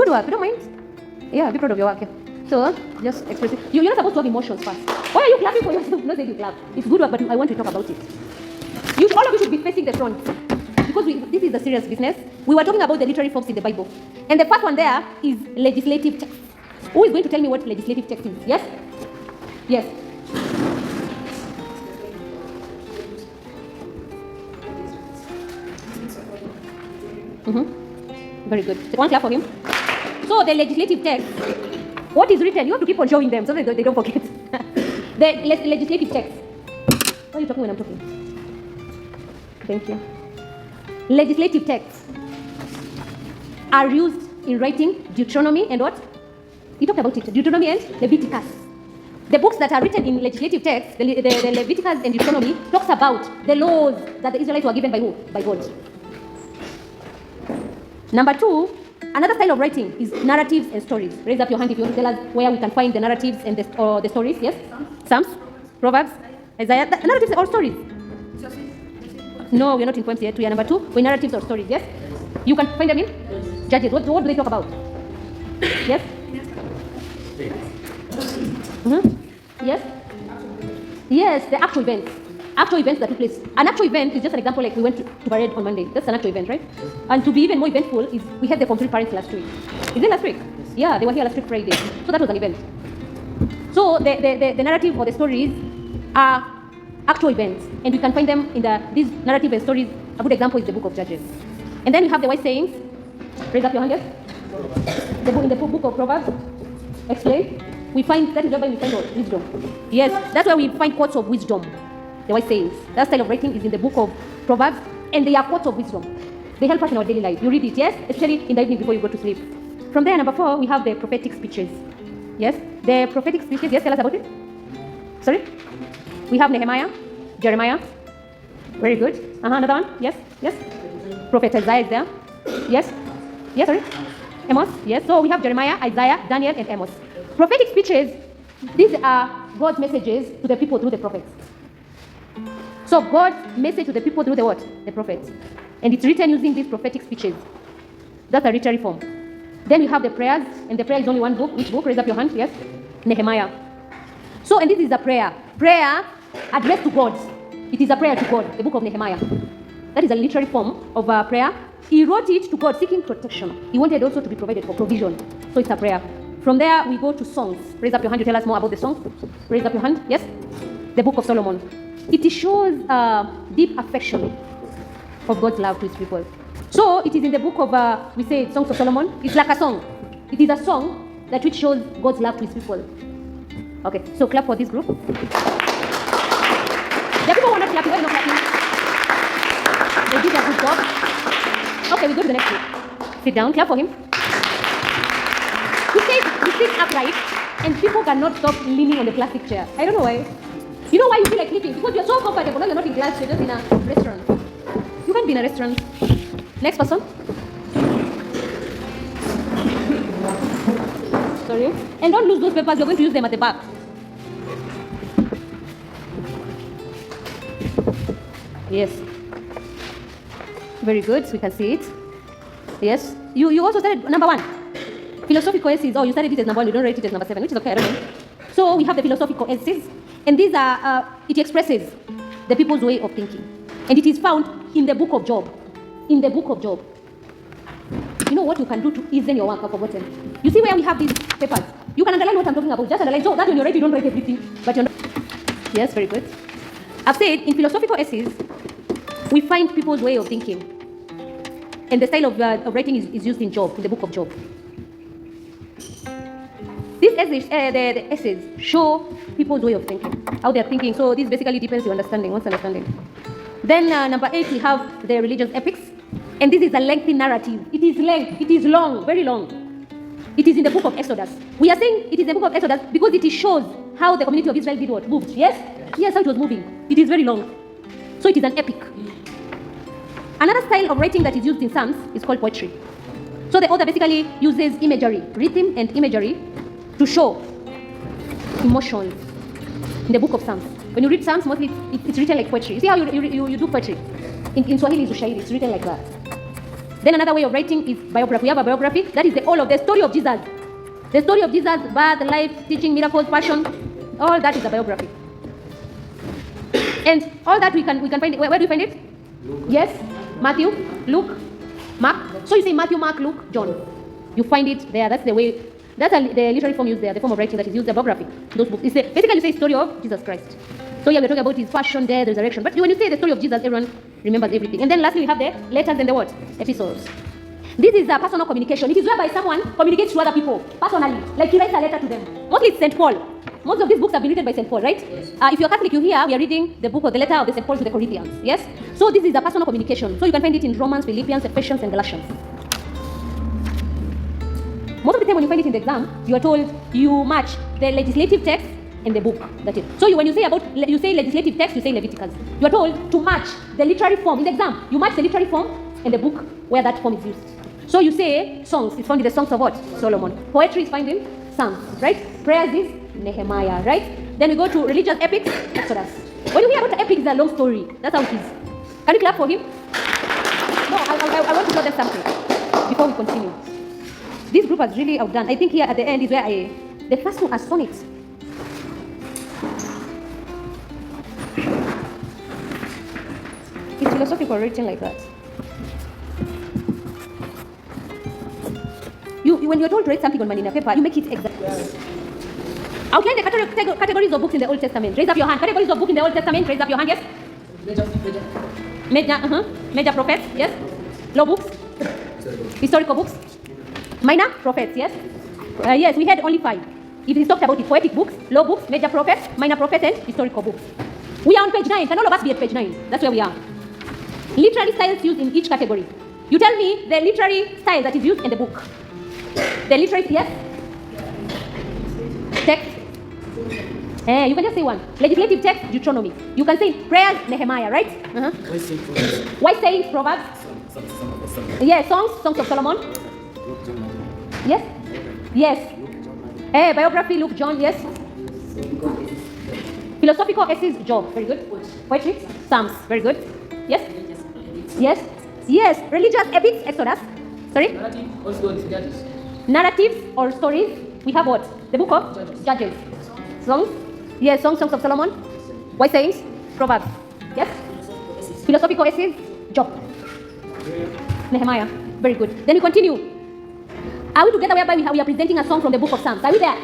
good work. You don't mind? Yeah, be proud of your work. Yeah. So, just express it. You're not supposed to have emotions first. Why are you clapping for yourself? Not saying you clap. It's good work, but I want to talk about it. All of you should be facing the front. Because this is a serious business. We were talking about the literary forms in the Bible. And the first one there is legislative text. Who is going to tell me what legislative text is? Yes? Yes. Very good. So one clap for him. So the legislative text, what is written, you have to keep on showing them so that they don't forget. The legislative text. Why are you talking when I'm talking? Thank you. Legislative texts are used in writing Deuteronomy and what? We talked about it. Deuteronomy and Leviticus. The books that are written in legislative texts, the Leviticus and Deuteronomy, talks about the laws that the Israelites were given by who? By God. Number 2, another style of writing is narratives and stories. Raise up your hand if you want to tell us where we can find the narratives and the stories. Yes? Psalms, Proverbs, Isaiah. The narratives or stories? No, we're not in poems yet. We are number 2. We're narratives or stories. Yes? You can find them in Judges. What do they talk about? Yes? Yes? Yes, the actual events. Actual events that took place. An actual event is just an example, like we went to parade on Monday. That's an actual event, right? And to be even more eventful is we had the complete parents last week. Is it last week? Yeah, they were here last week Friday. So that was an event. So the narrative or the stories are actual events, and we can find them in these narrative and stories. A good example is the book of Judges. And then we have the wise sayings. Raise up your hand, yes? In the book of Proverbs. Explain. We find, that is where we find wisdom. Yes, that's where we find quotes of wisdom. The wise sayings. That style of writing is in the book of Proverbs, and they are quotes of wisdom. They help us in our daily life. You read it, yes? Especially in the evening before you go to sleep. From there, number 4, we have the prophetic speeches. Yes? The prophetic speeches, yes, tell us about it. Sorry? We have Nehemiah, Jeremiah. Very good. Another one? Yes? Yes? Prophet Isaiah is there. Yes? Yes, sorry? Amos? Yes. So we have Jeremiah, Isaiah, Daniel, and Amos. Prophetic speeches, these are God's messages to the people through the prophets. So God's message to the people through the what? The prophets. And it's written using these prophetic speeches. That's a literary form. Then you have the prayers, and the prayer is only one book. Which book? Raise up your hand. Yes? Nehemiah. So, and this is a prayer. Prayer addressed to God. It is a prayer to God, the book of Nehemiah. That is a literary form of a prayer. He wrote it to God, seeking protection. He wanted also to be provided for provision. So it's a prayer. From there, we go to songs. Raise up your hand to tell us more about the songs. Raise up your hand. Yes? The book of Solomon. It shows deep affection of God's love to his people. So it is in the book of, we say, Songs of Solomon. It's like a song. It is a song that which shows God's love to his people. Okay, so clap for this group. The people who are not clapping, why are you not clapping? They did a good job. Okay, we go to the next group. Sit down, clap for him. He sits upright, and people cannot stop leaning on the plastic chair. I don't know why. You know why you feel like sleeping? Because you're so comfortable. Now you're not in class, you're just in a restaurant. You can't be in a restaurant. Next person. Sorry. And don't lose those papers, you're going to use them at the back. Yes. Very good, so we can see it. Yes. You also started number 1. Philosophical essays. Oh, you started it as number 1, you don't rate it as number 7, which is okay, I don't know. So we have the philosophical essays. And these are, it expresses the people's way of thinking. And it is found in the book of Job. In the book of Job. You know what you can do to ease your work? I've forgotten. You see where we have these papers? You can underline what I'm talking about. Just underline. So that when you write, you don't write everything. But you're not. Yes, very good. I've said in philosophical essays, we find people's way of thinking. And the style of writing is used in Job, in the book of Job. These essays, the essays show people's way of thinking, how they're thinking. So this basically depends your understanding, one's understanding. Then number 8, we have the religious epics. And this is a lengthy narrative. It is long, very long. It is in the book of Exodus. We are saying it is the book of Exodus because it shows how the community of Israel did what? Moved. Yes? Yes, how it was moving. It is very long. So it is an epic. Another style of writing that is used in Psalms is called poetry. So the author basically uses imagery, rhythm and imagery to show emotions in the book of Psalms. When you read Psalms, mostly it's written like poetry. You see how you do poetry? In Swahili, it's ushairi. It's written like that. Then another way of writing is biography. We have a biography. That is the whole of the story of Jesus. The story of Jesus, birth, life, teaching, miracles, passion. All that is a biography. And all that we can find it. Where do you find it? Luke. Yes, Matthew, Luke, Mark. So you say Matthew, Mark, Luke, John. You find it there. That's the way. That's the literary form used there. The form of writing that is used. The biography. Those books. It's basically you say story of Jesus Christ. So yeah, we're talking about his passion, death, resurrection. But when you say the story of Jesus, everyone remembers everything. And then lastly, we have the letters and the what? Epistles. This is a personal communication. It is whereby someone communicates to other people personally, like he writes a letter to them. Mostly it's St. Paul. Most of these books have been written by St. Paul, right? Yes. If you're Catholic, you hear we are reading the book of the letter of the St. Paul to the Corinthians. Yes? So this is a personal communication. So you can find it in Romans, Philippians, Ephesians, and Galatians. Most of the time when you find it in the exam, you are told you match the legislative text and the book. That's it. So when you say legislative text, you say Leviticus. You are told to match the literary form in the exam. You match the literary form and the book where that form is used. So you say songs. It's found in the songs of what? Solomon. Poetry is found in Psalms, right? Prayers is Nehemiah, right? Then we go to religious epics, Exodus. When you hear about the epic, it's a long story. That's how it is. Can you clap for him? No, I want to tell them something before we continue. This group has really outdone. I think here at the end is where the first one has sonnets. It's philosophical written like that. When you're told to write something on money in a paper, you make it exact. Yes. Outline the categories of books in the Old Testament. Raise up your hand. Categories of books in the Old Testament. Raise up your hand. Yes. Major prophets. Yes. Law books. Historical books. Minor prophets. Yes. Yes. We had only 5. If we talked about it, poetic books, law books, major prophets, minor prophets, and historical books. We are on page 9. Can all of us be at page 9? That's where we are. Literary styles used in each category. You tell me the literary style that is used in the book. The literary, yes? Text. You can just say one. Legislative text, Deuteronomy. You can say prayers, Nehemiah, right? Wise sayings, Proverbs. Yes, songs of Solomon. Yes? Yes. Biography, Luke, John, yes. Philosophical essays, Job, very good. Poetry, Psalms, very good. Yes? Yes? Yes. Religious epics, Exodus. Sorry? Narratives or stories, we have what? The book of Judges. Songs? Yes, songs of Solomon. Wise sayings, Proverbs. Yes? Philosophical essays, Job. Nehemiah. Very good. Then we continue. Are we together whereby we are presenting a song from the book of Psalms? Are we there?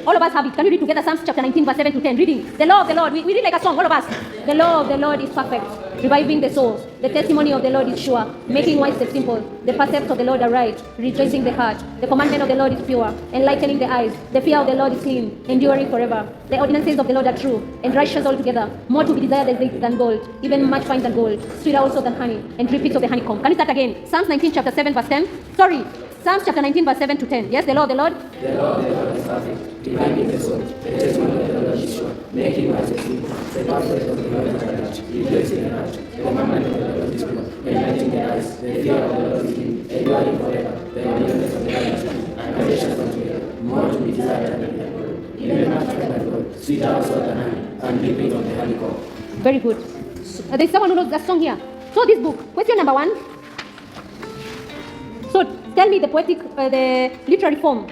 All of us have it. Can we read together Psalms chapter 19, verse 7 to 10? Reading. The law of the Lord. We read like a song, all of us. The law of the Lord is perfect, reviving the soul. The testimony of the Lord is sure, making wise the simple. The precepts of the Lord are right, rejoicing the heart. The commandment of the Lord is pure, enlightening the eyes. The fear of the Lord is clean, enduring forever. The ordinances of the Lord are true and righteous altogether. More to be desired than gold, even much fine than gold. Sweeter also than honey, and drippings of the honeycomb. Can we start again? Psalms 19, chapter 7, verse 10. Sorry. Psalms chapter 19, verse 7 to 10. Yes, the law of the Lord. The law of the Lord is perfect, dividing the soul. The testimony of the Lord is sure, making wise the simple. The precepts of the Lord are right, rejoicing the heart. The commandment of the Lord is pure, enlightening the eyes. The fear of the Lord is clean, enduring forever. The ordinances of the Lord is true, and righteous altogether. More to be desired than gold, even much fine than gold. Sweeter also than honey, and drippings of the honeycomb. Very good. There's someone who knows that song here. So this book, question number 1. So tell me the poetic, the literary form.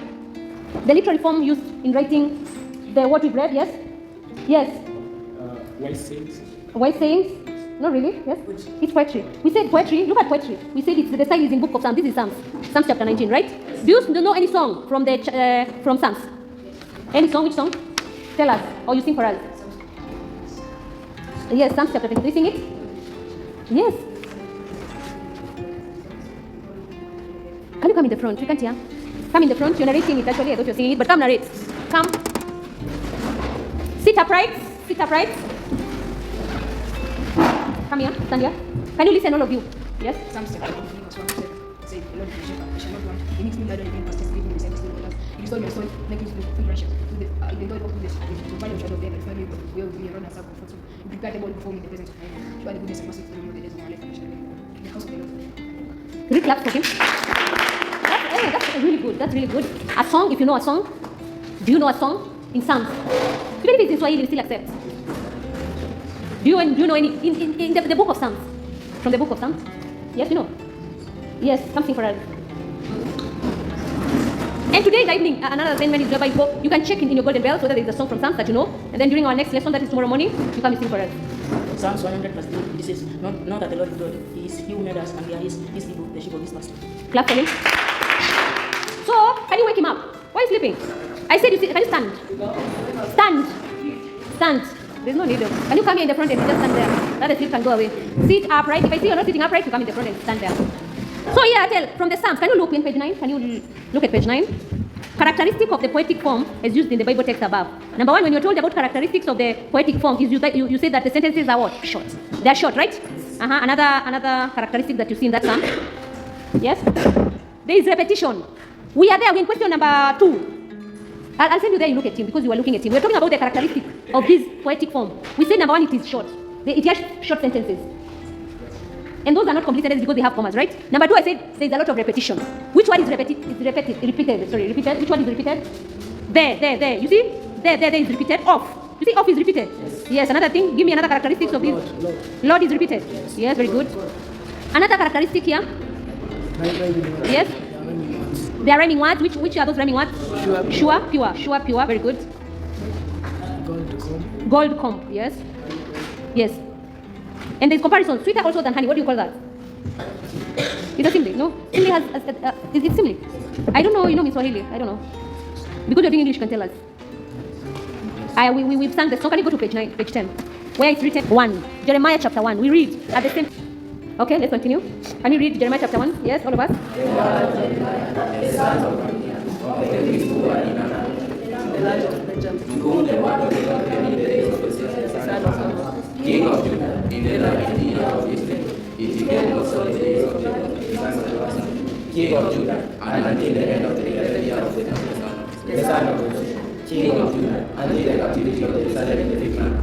The literary form used in writing the what we've read, yes? Yes. Wise sayings. Wise sayings? No, really? Yes? It's poetry. We said poetry. Look at poetry. We said the style is in book of Psalms. This is Psalms. Psalms chapter 19, right? Do you know any song from from Psalms? Any song? Which song? Tell us. Or you sing for us. Yes, Psalms chapter 19. Do you sing it? Yes. Can you come in the front? We can't hear. Come in the front. You're narrating it. Actually, I thought you were singing it, but come narrate. Come. Sit upright. Sit upright. Come here. Stand here. Can you listen, all of you? Yes? Psalms chapter 18, verse 1 to 7. Say, the Lord is my shepherd, I shall not want. He makes me lie down in green pastures, leading me beside the still waters. He restores my soul, making me feel righteous. In the joy of goodness, to find the shadow of death, and find me where we run and serve comfort. You prepare the table before me in the presence of my enemies. Surely goodness and mercy follow me all the days of my life, and I shall live in the house of the Lord. Read clap for him. That's really good. That's really good. A song, if you know a song. Do you know a song in Psalms? Even if it's in Swahili, we still accept. Do you know any in the book of Psalms? From the book of Psalms? Yes, you know. Yes, come sing for us. And today in the evening, another assignment is whereby you can check in your golden bells whether there is a song from Psalms that you know. And then during our next lesson, that is tomorrow morning, you come and sing for us. Psalms 100 verse 3, it says, know that the Lord is God. He is he who made us, and we are his people, the sheep of his pasture. Clap for him. So, can you wake him up? Why are you sleeping? I said, can you stand? Stand. Stand. There's no need. Can you come here in the front and just stand there? That the sleep can go away. Sit upright. If I see you're not sitting upright, you come in the front and stand there. So here, tell, from the Psalms, can you look in page 9? Can you look at page 9? Characteristic of the poetic form is used in the Bible text above. Number one, when you're told about characteristics of the poetic form, is you say that the sentences are what? Short. They're short, right? Another characteristic that you see in that Psalm. Yes? There is repetition. We are there in question number 2. I'll send you there, you look at him, because you are looking at him. We're talking about the characteristic of this poetic form. We say number one, it is short. It has short sentences. And those are not complete sentences because they have commas, right? Number 2, I said there's a lot of repetition. Which one is repeated? Repeated. Which one is repeated? There. You see? There is repeated. Off. You see, off is repeated. Yes, another thing. Give me another characteristic of this. Lord is repeated. Yes, very good. Another characteristic here. Yes? They are rhyming words. Which are those rhyming words? Sure, pure. Very good. Gold comb. Yes. And there's comparison. Sweeter also than honey. What do you call that? It's a simile. No? Simile has is it simile? I don't know. You know me Swahili. I don't know. Because you're doing English, you can tell us. We've sang the song. Can you go to page 9, page 10? Where it's written 1. Jeremiah chapter 1. We read at the same. Okay, let's continue. Can you read Jeremiah chapter 1? Yes, all of us. King of Judah, in the light year of his name, it began also the days of the sons of Joseph. King of Judah, and until the end of the 11th year of the son of Joseph. King of Judah, until the captivity of the Israel in the fifth land.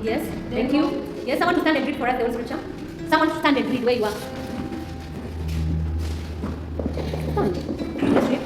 Yes, thank you. Yes, someone to stand and read for us the whole scripture. Someone to stand and read where you are. Stand. Let's read.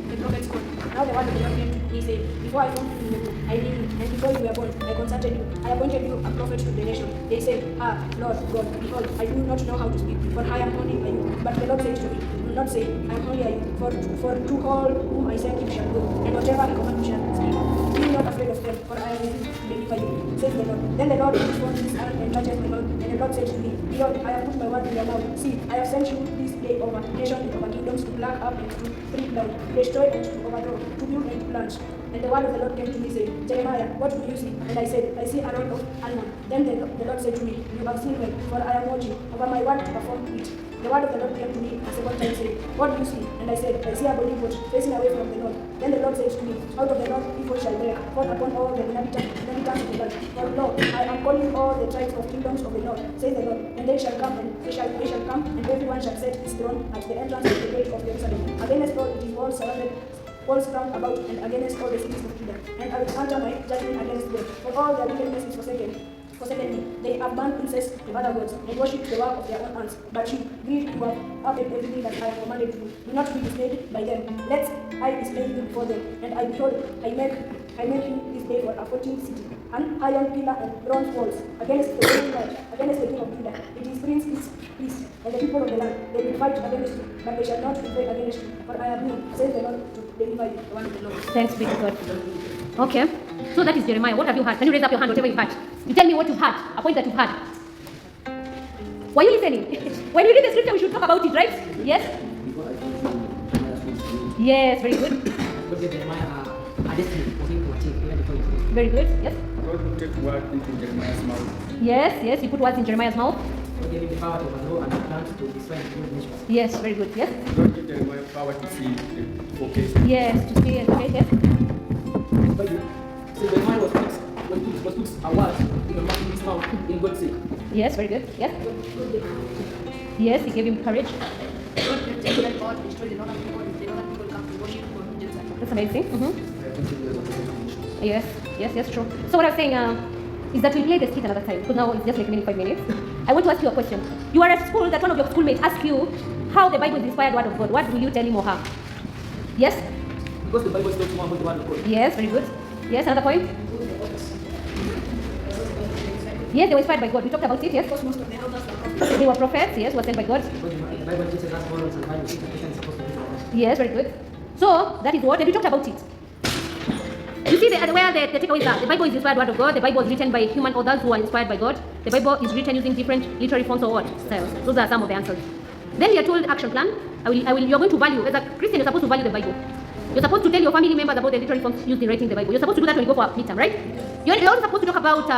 The prophet spoke. Now the word of the Lord came to me, he said, before I formed you in the womb, I knew you, and before you were born, I consulted you. I appointed you a prophet to the nation. They said, Lord God, behold, I do not know how to speak, for I am only a youth. But the Lord said to me, do not say, I am only a youth, for to all whom I send you shall go, and whatever I command you shall speak. Be not afraid of them, for I am with you to deliver you, says the Lord. Then the Lord responded his hand and touched my mouth, and the Lord said to me, behold, I have put my word in your mouth. See, I have sent you this day over nations and over kingdoms to pluck up and to bring down, to destroy and to overthrow, to build and to plant. And the word of the Lord came to me, saying, Jeremiah, what do you see? And I said, I see a rod of almond. Then the Lord said to me, you have seen well, for I am watching over my word to perform it. The word of the Lord came to me a second time, saying, what do you see? And I said, I see a burning bush facing away from the north. Then the Lord said to me, out of the north evil shall break forth upon all the inhabitants of the land. For lo, I am calling all the tribes of kingdoms of the north, says the Lord, and they shall come, and everyone shall set his throne at the entrance of the gate of Jerusalem. Against all it is walls round about, and against all the cities of Judah. And I will enter my judgment against them, for all their wickedness is forsaken me. They have burned incense to other gods, and worshipped the work of their own hands. But you, grieve to have uttered everything that I have commanded you. Do not be dismayed by them. Let I display you before them. And I behold, I make you this day for a fortress city, an iron pillar and bronze walls, against the king of Judah. It is prince, and the people of the land. They will fight against you, but they shall not prevail against you. For I am here, says the Lord, to deliver you, the one of the Lord. Thanks be to God. Okay. So that is Jeremiah. What have you heard? Can you raise up your hand, whatever you've heard? You tell me what you've heard, a point that you've heard. Were you listening? When we read the scripture, we should talk about it, right? Yes? Yes, very good. Very good. Yes? God will take words into Jeremiah's mouth. Yes, he put words in Jeremiah's mouth. God gave him the power to overthrow and to plant, to destroy and to build nations. Yes, very good. Yes? God gave Jeremiah power to see the vocation. Yes, to see and okay, yes. So Jeremiah was put a word in his mouth in God's sake. Yes, very good. Yes? Yes, he gave him courage. God destroy the northern people come to worship God in Jerusalem. That's amazing. Yes, true. So what I'm saying is that we'll play the skit another time, because now it's just like 5 minutes. I want to ask you a question. You are at school that one of your schoolmates asks you how the Bible is the inspired word of God. What will you tell him or her? Yes? Because the Bible tells more about the word of God. Yes, very good. Yes, another point? Yes, they were inspired by God. We talked about it, yes? Because most of the elders were prophets. They were prophets, yes, were sent by God. Because the Bible teaches us morals and values which a Christian is supposed to be for. Yes, very good. So, that is what, and we talked about it. You see where the takeaways are. The Bible is inspired word of God. The Bible is written by human authors who are inspired by God. The Bible is written using different literary fonts or what? Styles. Those are some of the answers. Then we are told action plan. You're going to value, as a Christian, you're supposed to value the Bible. You're supposed to tell your family members about the literary fonts used in writing the Bible. You're supposed to do that when you go for a midterm, right? You're also supposed to talk about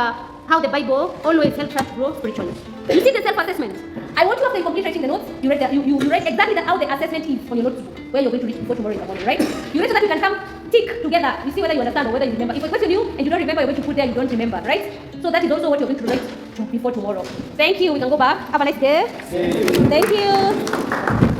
how the Bible always helps us grow spiritually. You see the self-assessment. I want you, after you complete writing the notes, you write exactly how the assessment is on your notebook, where you're going to reach before tomorrow in the morning, right? You write so that you can come tick together. You see whether you understand or whether you remember. If I question you and you don't remember, you're going to put there you don't remember, right? So that is also what you're going to write before tomorrow. Thank you. We can go back. Have a nice day. Thank you.